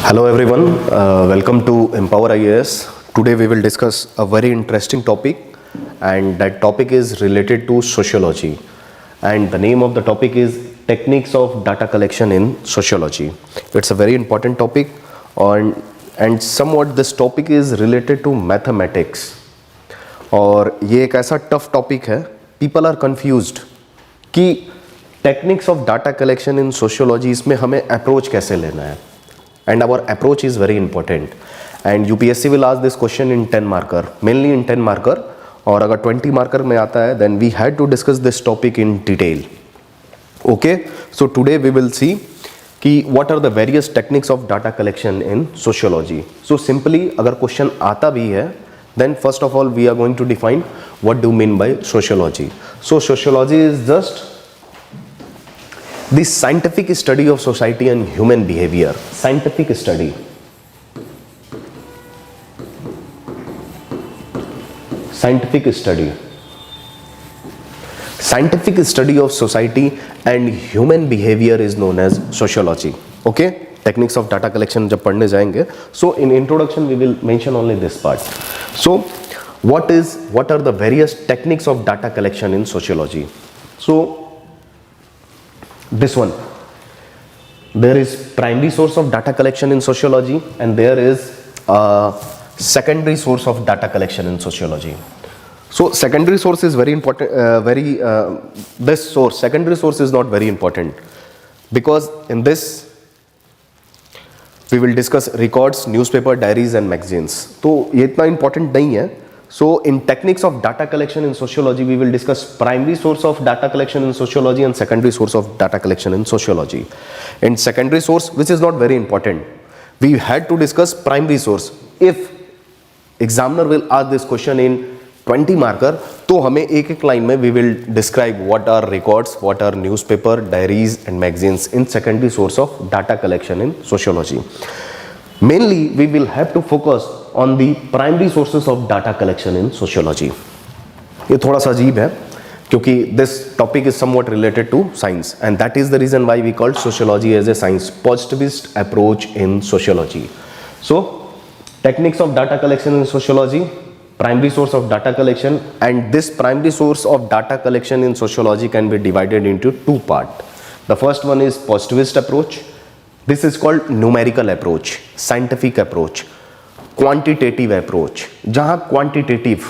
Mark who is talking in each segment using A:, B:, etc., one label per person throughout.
A: Hello everyone, welcome to Empower IAS. Today we will discuss a very interesting topic, and that topic is related to sociology, and the name of the topic is techniques of data collection in sociology. It's a very important topic and somewhat this topic is related to mathematics. और ये एक ऐसा tough topic है, people are confused कि techniques of data collection in sociology इसमें हमें approach कैसे लेना है. And our approach is very important, and UPSC will ask this question in 10 marker, mainly in 10 marker, और अगर 20 marker में आता है then we had to discuss this topic in detail. Okay, so today we will see कि what are the various techniques of data collection in sociology. So simply अगर question आता भी है then first of all we are going to define what do you mean by sociology. So sociology is just the scientific study of society and human behavior. Scientific study. Scientific study. Scientific study of society and human behavior is known as sociology. Okay? Techniques of data collection जब पढ़ने जाएंगे. So in introduction we will mention only this part. So what are the various techniques of data collection in sociology? So this one, there is primary source of data collection in sociology and there is a secondary source of data collection in sociology. So secondary source is very important, this source, secondary source is not very important because in this we will discuss records, newspaper, diaries and magazines. तो ये इतना important नहीं है. So in techniques of data collection in sociology, we will discuss primary source of data collection in sociology and secondary source of data collection in sociology. In secondary source, which is not very important, we had to discuss primary source. If examiner will ask this question in 20 marker, तो हमें एक एक line में we will describe what are records, what are newspaper, diaries and magazines in secondary source of data collection in sociology. Mainly, we will have to focus on the primary sources of data collection in sociology. ये थोड़ा सा अजीब है क्योंकि this topic is somewhat related to science and that is the reason why we called sociology as a science. Positivist approach in sociology. So techniques of data collection in sociology, primary source of data collection, and this primary source of data collection in sociology can be divided into two parts. The first one is positivist approach. This is called numerical approach, scientific approach, quantitative approach. जहाँ quantitative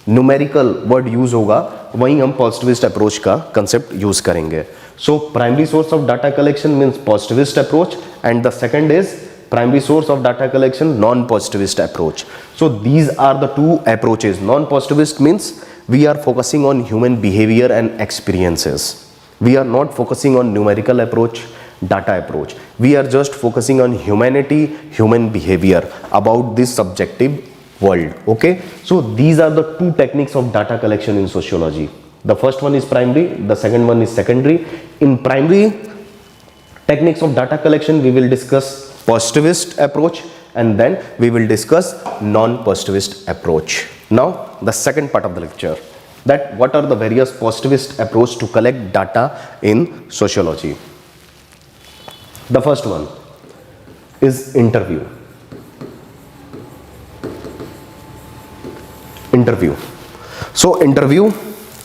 A: numerical word use होगा वहीं हम positivist approach का concept use करेंगे. So primary source of data collection means positivist approach and the second is primary source of data collection non-positivist approach. So these are the two approaches. Non-positivist means we are focusing on human behavior and experiences. We are not focusing on numerical approach, data approach. We are just focusing on humanity, human behavior about this subjective world. Okay, so these are the two techniques of data collection in sociology. The first one is primary, the second one is secondary. In primary techniques of data collection we will discuss positivist approach and then we will discuss non-positivist approach. Now the second part of the lecture, that what are the various positivist approach to collect data in sociology. The first one is interview. Interview. So interview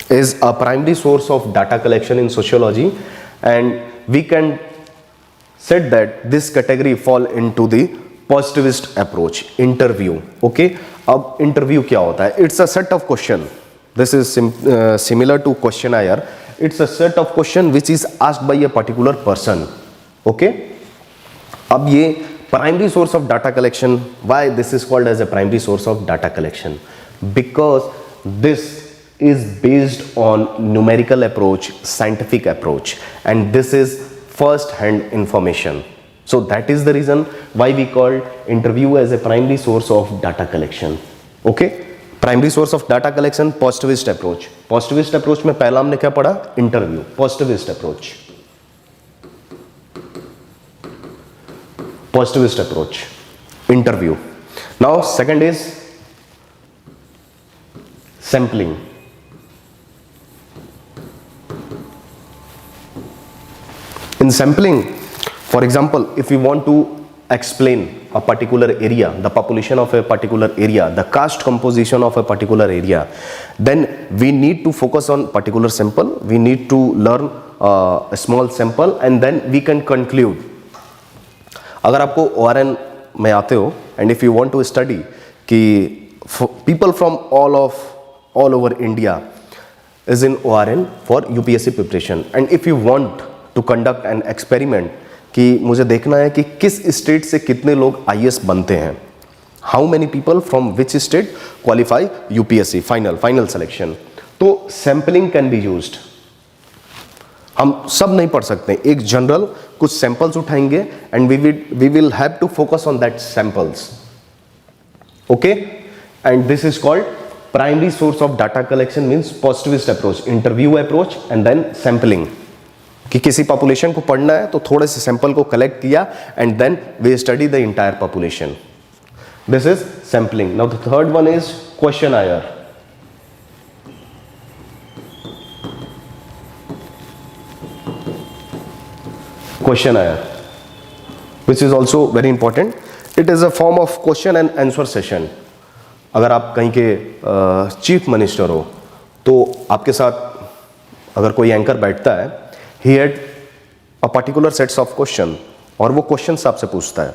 A: is a primary source of data collection in sociology and we can say that this category fall into the positivist approach. Interview. Okay. अब interview क्या होता है? It's a set of question. This is similar to questionnaire. It's a set of question which is asked by a particular person. Okay, अब ये primary source of data collection, why this is called as a primary source of data collection? Because this is based on numerical approach, scientific approach, and this is first hand information. So that is the reason why we call interview as a primary source of data collection. Okay, primary source of data collection, positivist approach. Positivist approach में पहला हमने क्या पढ़ा? Interview. Positivist approach. Positivist approach, interview. Now second is sampling. In sampling, for example, if we want to explain a particular area, the population of a particular area, the caste composition of a particular area, then we need to focus on particular sample, we need to learn a small sample, and then we can conclude. अगर आपको ORN में आते हो and if you want to study कि people from all over India is in ORN for UPSC preparation, and if you want to conduct an experiment कि मुझे देखना है कि किस स्टेट से कितने लोग IAS बनते हैं, how many people from which state qualify UPSC final selection, तो सैम्पलिंग कैन बी यूज्ड. हम सब नहीं पढ़ सकते, एक जनरल कुछ सैंपल्स उठाएंगे and we will have to focus on that samples. Okay, and this is called primary source of data collection, means positivist approach, interview approach and then sampling. कि किसी पॉपुलेशन को पढ़ना है तो थोड़े से सैंपल को कलेक्ट किया and then we study the entire population. This is sampling. Now the third one is questionnaire. Questionnaire, which is also very important. It is a form of question and answer session. अगर आप कहीं के chief minister हो तो आपके साथ अगर कोई एंकर बैठता है, he had a particular sets of question, और वो क्वेश्चन आपसे पूछता है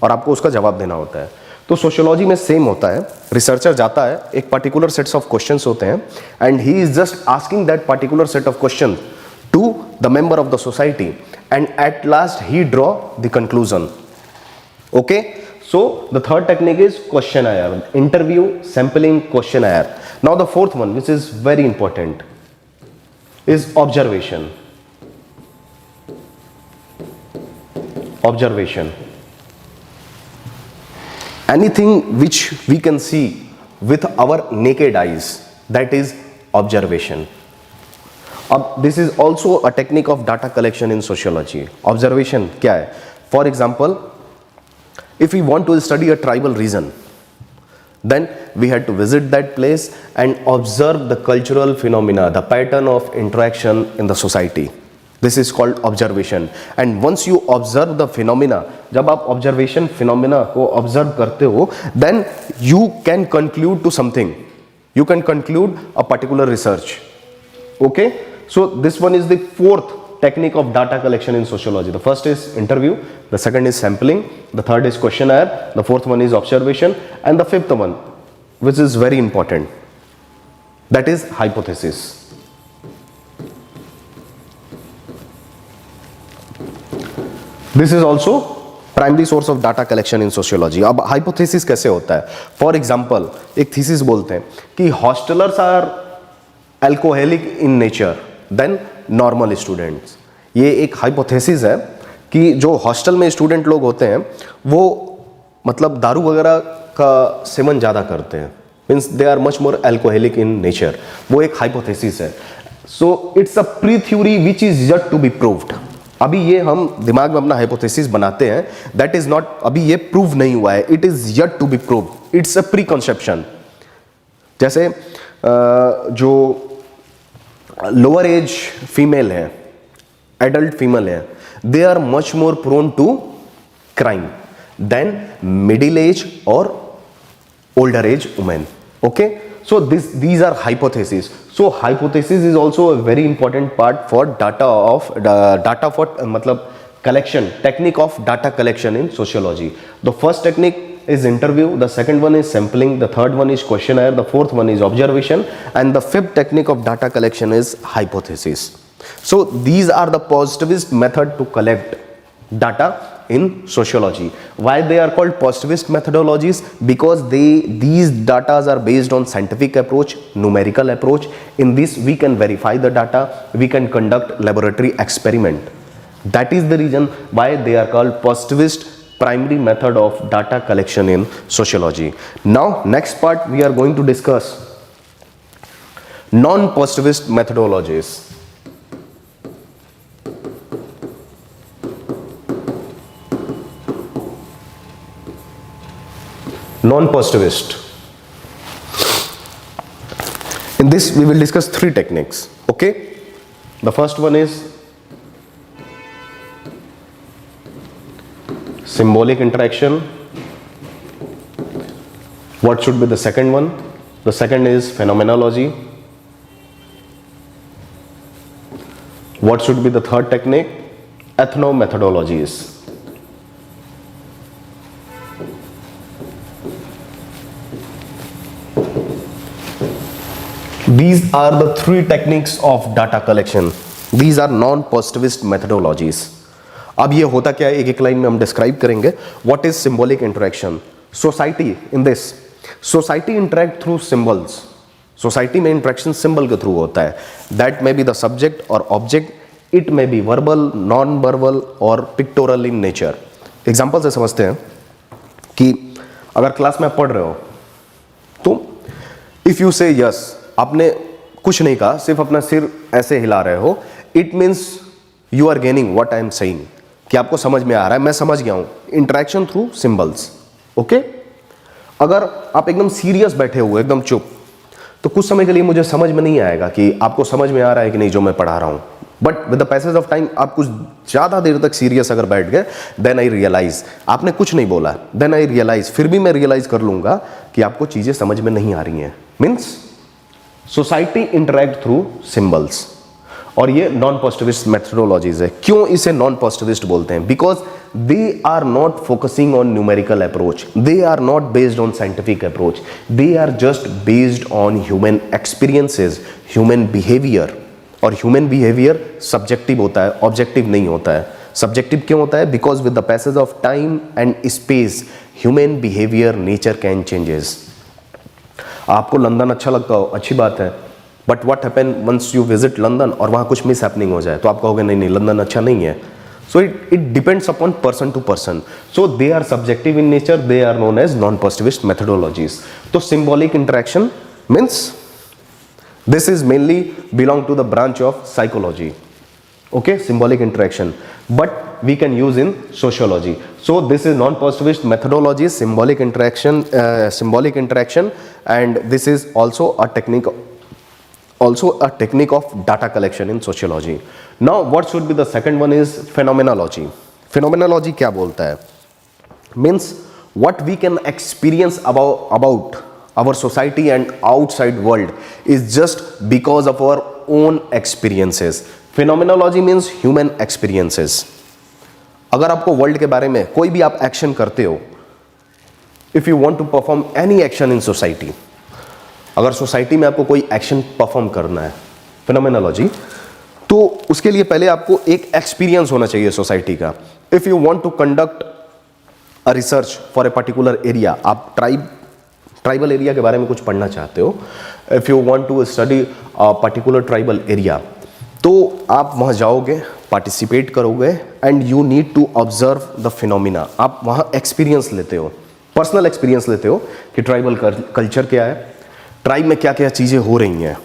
A: और आपको उसका जवाब देना होता है. तो सोशियोलॉजी में सेम होता है. रिसर्चर जाता है, एक पर्टिकुलर सेट्स ऑफ क्वेश्चंस होते हैं and he is just asking that particular set of question to the member of the society, and at last he draw the conclusion. Okay, so the third technique is questionnaire, interview, sampling, questionnaire. Now the fourth one, which is very important, is observation. Anything which we can see with our naked eyes, that is observation. अब this is also a technique of data collection in sociology. Observation क्या है? For example, if you want to study a tribal region, then we had to visit that place and observe the cultural phenomena, the pattern of interaction in the society. This is called observation. And once you observe the phenomena, जब आप observation phenomena को observe करते हो, then you can conclude to something, you can conclude a particular research. Okay, so this one is the fourth technique of data collection in sociology. The first is interview, the second is sampling, the third is questionnaire, the fourth one is observation, and the fifth one, which is very important, that is hypothesis. This is also primary source of data collection in sociology. अब hypothesis कैसे होता है? For example, एक thesis बोलते हैं कि hostelers are alcoholic in nature then normal students. ये एक हाइपोथेसिस है कि जो हॉस्टल में स्टूडेंट लोग होते हैं वो मतलब दारू वगैरह का सेवन ज़्यादा करते हैं, means they are much more alcoholic in nature. वो एक हाइपोथेसिस है. So it's a pre theory which is yet to be proved. अभी ये हम दिमाग में अपना हाइपोथेसिस बनाते हैं, दैट इज नॉट, अभी ये प्रूव नहीं हुआ है, it is yet to be proved, it's a preconception. जैसे जो लोअर एज फीमेल है, एडल्ट फीमेल है, they are much more prone to crime than middle age और older age women. Okay, so these are hypotheses. So hypothesis is also a very important part for data for मतलब collection, technique of data collection in sociology. The first technique is interview, the second one is sampling, the third one is questionnaire, the fourth one is observation, and the fifth technique of data collection is hypothesis. So these are the positivist method to collect data in sociology. Why they are called positivist methodologies? Because these data are based on scientific approach, numerical approach. In this we can verify the data, we can conduct laboratory experiment. That is the reason why they are called positivist primary method of data collection in sociology. Now next part we are going to discuss non-positivist methodologies. Non-positivist. In this we will discuss three techniques. Okay, the first one is symbolic interaction. What should be the second one? The second is phenomenology. What should be the third technique? Ethnomethodologies. These are the three techniques of data collection. These are non-positivist methodologies. अब ये होता क्या है, एक एक line में हम describe करेंगे. What is symbolic interaction? Society in this. Society interact through symbols. Society में interaction symbol के थ्रू होता है. That may be the subject or object. It may be verbal, non-verbal और pictorial in nature. Example से समझते हैं कि अगर क्लास में आप पढ़ रहे हो तो if you say yes, आपने कुछ नहीं कहा, सिर्फ अपना सिर ऐसे हिला रहे हो, it means you are gaining what I am saying, कि आपको समझ में आ रहा है, मैं समझ गया हूं. Interaction through symbols. ओके. अगर आप एकदम सीरियस बैठे हुए, एकदम चुप, तो कुछ समय के लिए मुझे समझ में नहीं आएगा कि आपको समझ में आ रहा है कि नहीं जो मैं पढ़ा रहा हूं. But with the passage of time आप कुछ ज़्यादा देर तक सीरियस अगर बैठ गए, देन आई रियलाइज आपने कुछ नहीं बोला, देन आई रियलाइज, फिर भी मैं रियलाइज कर लूंगा कि आपको चीज़ें समझ में नहीं आ रही हैं. Means society interact through symbols. और ये नॉन पॉजिटिविस्ट मेथडोलॉजीज है. क्यों इसे नॉन पॉजिटिविस्ट बोलते हैं? Because they are not focusing on numerical approach, they are not based on scientific approach, they are just based on human experiences, human behaviour. और human behaviour subjective होता है, objective नहीं होता है. सब्जेक्टिव क्यों होता है? Because with the passage of time and space human behaviour, nature can changes. आपको लंदन अच्छा लगता हो, अच्छी बात है, but what happen once you visit London और वहाँ कुछ मिस हैपनिंग हो जाए, तो आप कहोगे नहीं नहीं लंदन अच्छा नहीं है. So it depends upon person to person. So they are subjective in nature, they are known as non positivist methodologies. तो symbolic interaction means this is mainly belong to the branch of psychology. Okay, symbolic interaction, but we can use in sociology. So this is non-positivist methodology, symbolic interaction, and this is also a technique of data collection in sociology. Now what should be the second one is phenomenology. Phenomenology क्या बोलता है? Means what we can experience about our society and outside world is just because of our own experiences. Phenomenology means human experiences. अगर आपको world के बारे में कोई भी आप एक्शन करते हो, if you want to perform any action in society, अगर सोसाइटी में आपको कोई एक्शन परफॉर्म करना है, phenomenology, तो उसके लिए पहले आपको एक एक्सपीरियंस होना चाहिए सोसाइटी का. If you want to conduct a research for a particular area, आप ट्राइबल एरिया के बारे में कुछ पढ़ना चाहते हो, if you want to study particular tribal area, तो आप वहाँ जाओगे, पार्टिसिपेट करोगे, and you need to observe the phenomena. आप वहाँ एक्सपीरियंस लेते हो, पर्सनल एक्सपीरियंस लेते हो कि ट्राइबल कल्चर क्या है, ट्राइब में क्या क्या चीज़ें हो रही हैं,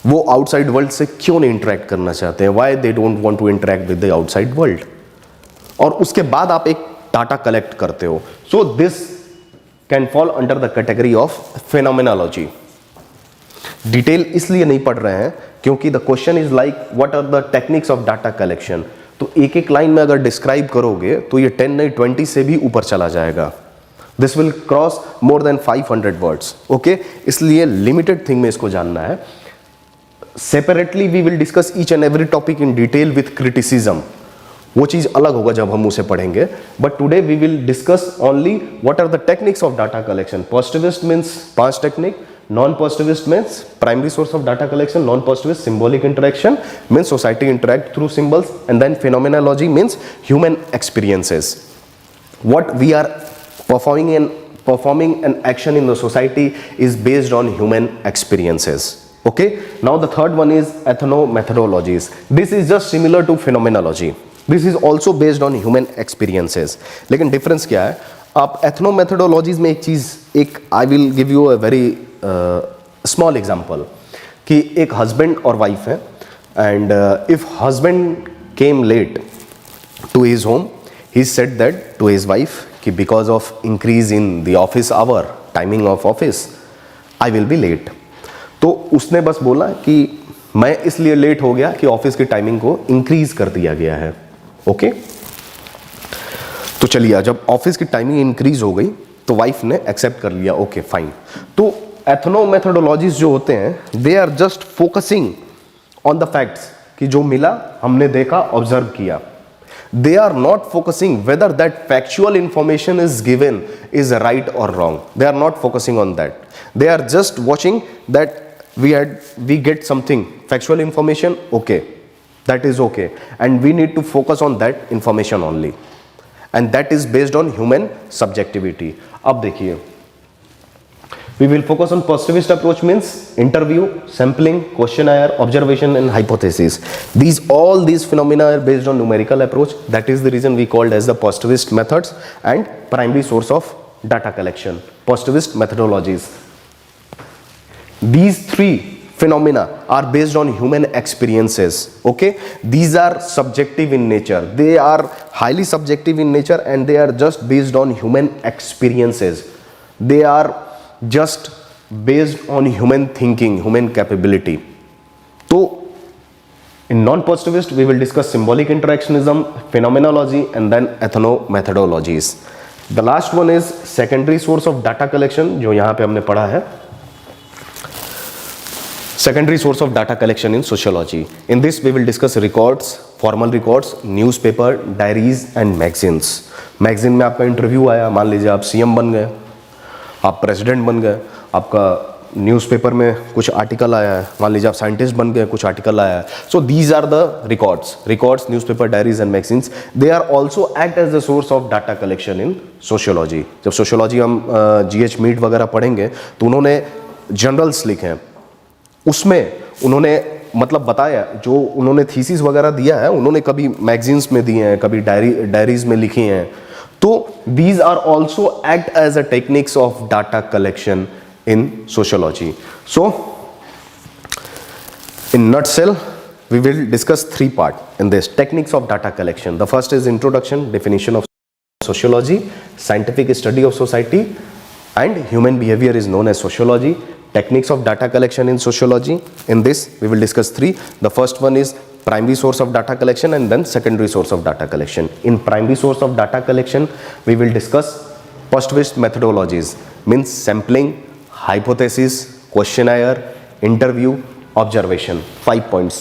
A: वो आउटसाइड वर्ल्ड से क्यों नहीं इंटरेक्ट करना चाहते हैं, why they don't want to interact with the outside world. और उसके बाद आप एक डाटा कलेक्ट करते हो. So this can fall under the category of phenomenology. Detail इसलिए नहीं पढ़ रहे हैं क्योंकि the question is like what are the techniques of data collection. तो एक एक लाइन में अगर डिस्क्राइब करोगे तो ये 10 नहीं 20 से भी ऊपर चला जाएगा. This will cross more than 500 words. Okay? इसलिए लिमिटेड थिंग में इसको जानना है. Separately we will discuss each and every topic in detail with criticism. वो चीज़ अलग होगा जब हम उसे पढ़ेंगे. But today we will discuss only what are the techniques of data collection. Positivist means 5 technique, non positivist means primary source of data collection, non positivist symbolic interaction means society interact through symbols, and then phenomenology means human experiences. What we are performing an action in the society is based on human experiences. Okay, now the third one is ethnomethodologies. This is just similar to phenomenology. This is also based on human experiences. लेकिन difference क्या है? आप ethnomethodologies में एक I will give you a very small example कि एक husband और wife है, and if husband came late to his home, he said that to his wife कि because of increase in the office hour, timing of office, I will be late. तो उसने बस बोला कि मैं इसलिए लेट हो गया कि ऑफिस की टाइमिंग को इंक्रीज कर दिया गया है. ओके, तो तो चलिए, जब ऑफिस की टाइमिंग इंक्रीज हो गई तो वाइफ ने एक्सेप्ट कर लिया, ओके फाइन। तो एथनो मेथोडोलॉजीज जो होते हैं they are just focusing on the facts कि जो मिला हमने देखा, ऑब्जर्व किया। They are not focusing whether that factual information is given is right और wrong, they are not focusing on that, they are just watching that we get something factual information, okay, that is okay, and we need to focus on that information only, and that is based on human subjectivity. अब देखिए, we will focus on positivist approach means interview, sampling, questionnaire, observation and hypothesis. All these phenomena are based on numerical approach. That is the reason we called as the positivist methods and primary source of data collection, positivist methodologies. These three phenomena are based on human experiences, okay? These are subjective in nature, they are highly subjective in nature, and they are just based on human experiences. They are just based on human thinking, human capability. So in non-positivist we will discuss symbolic interactionism, phenomenology, and then ethnomethodologies. The last one is secondary source of data collection, जो यहाँ पे हमने पढ़ा है, secondary source of data collection in sociology. In this we will discuss records, formal records, newspaper, diaries and magazines. Magazine में आपका interview आया, मान लीजिए आप सीएम बन गए, आप प्रेसिडेंट बन गए, आपका न्यूज़पेपर में कुछ आर्टिकल आया है, मान लीजिए आप साइंटिस्ट बन गए, कुछ आर्टिकल आया है. So these are the records, newspaper, diaries and magazines. They are also act as the source of data collection in sociology. जब सोशियोलॉजी हम GH मीट वगैरह पढ़ेंगे तो उन्होंने जनरल्स लिखे हैं, उसमें उन्होंने मतलब बताया, जो उन्होंने थीसिस वगैरह दिया है उन्होंने कभी मैगजीन्स में दिए हैं, कभी डायरीज में लिखी हैं. तो these are also act as a techniques of data collection in sociology. So in nutshell we will discuss three parts in this techniques of data collection. The first is introduction, definition of sociology, scientific study of society and human behavior is known as sociology. Techniques of data collection in sociology. In this we will discuss three. The first one is primary source of data collection and then secondary source of data collection. In primary source of data collection we will discuss positivist methodologies, means sampling, hypothesis, questionnaire, interview, observation. 5 points.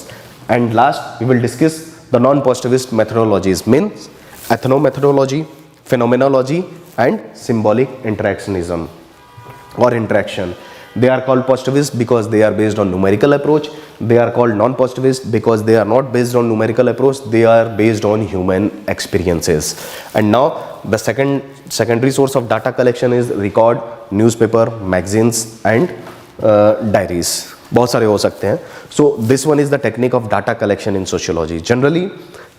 A: And last we will discuss the non-positivist methodologies, means ethnomethodology, phenomenology and symbolic interactionism or interaction. They are called positivist because they are based on numerical approach. They are called non-positivist because they are not based on numerical approach. They are based on human experiences. And now the secondary source of data collection is record, newspaper, magazines and diaries. बहुत सारे हो सकते हैं. So this one is the technique of data collection in sociology. Generally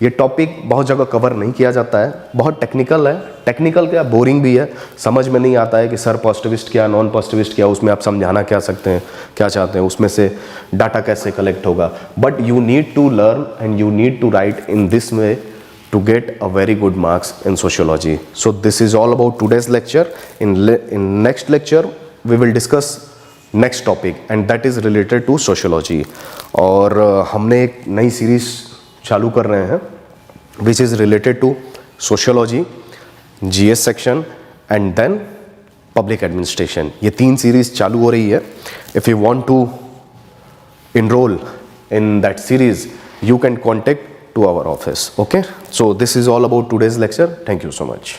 A: ये topic बहुत जगह cover नहीं किया जाता है, बहुत टेक्निकल है. टेक्निकल क्या, बोरिंग भी है, समझ में नहीं आता है कि सर पॉजिटिविस्ट क्या, नॉन पॉजिटिविस्ट क्या, उसमें आप समझाना क्या सकते हैं, क्या चाहते हैं, उसमें से डाटा कैसे कलेक्ट होगा. But you need to learn and you need to write in this way to get a very good marks in sociology. So this is all about today's lecture. In next lecture we will discuss next topic and that is related to sociology. और हमने एक नई series चालू कर रहे हैं which is related to sociology, GS section and then public administration. ये 3 series चालू हो रही है. If you want to enroll in that series you can contact to our office. Okay, so this is all about today's lecture. Thank you so much.